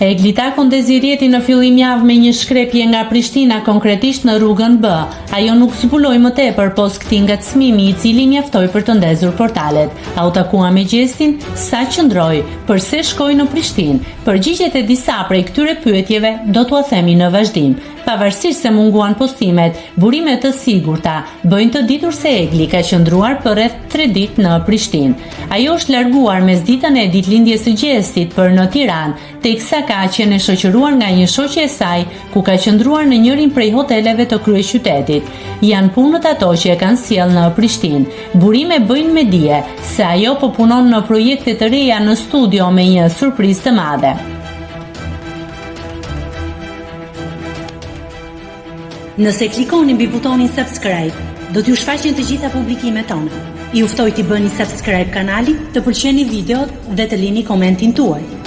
Egli Dezirjeti në fillim javë me një shkrepje nga Prishtina, konkretisht në rrugën B. Ajo nuk zbuloi më tepër pos këtij ngacmimi i cili mjaftoi për të ndezur portalet. A u takua me gjestin? Sa qëndroi? Pse shkoi në Prishtinë? Përgjigjet e disa prej këtyre pyetjeve do t'ua themi në vazhdim. Pavarësisht se munguan postimet, burime të sigurta bëjnë të ditur se Egli ka qëndruar për rreth 3 ditë në Prishtinë. Ajo është larguar mesditën e ditëlindjes së gjestit për në Tiranë, teksa ka qenë shoqëruar nga një shoqe e saj, ku ka qëndruar në njërin prej hoteleve të kryeqytetit. Janë punët ato që e kanë sjellë në Prishtinë. Burime bëjnë me dije se ajo po punon në projekte të reja në studio me një surprizë të madhe. Nëse klikoni mbi butonin subscribe, do t'ju shfaqen të gjitha publikimet tona. Ju ftoj t'i bëni subscribe kanalit, të pëlqeni videot dhe të lini komentin tuaj.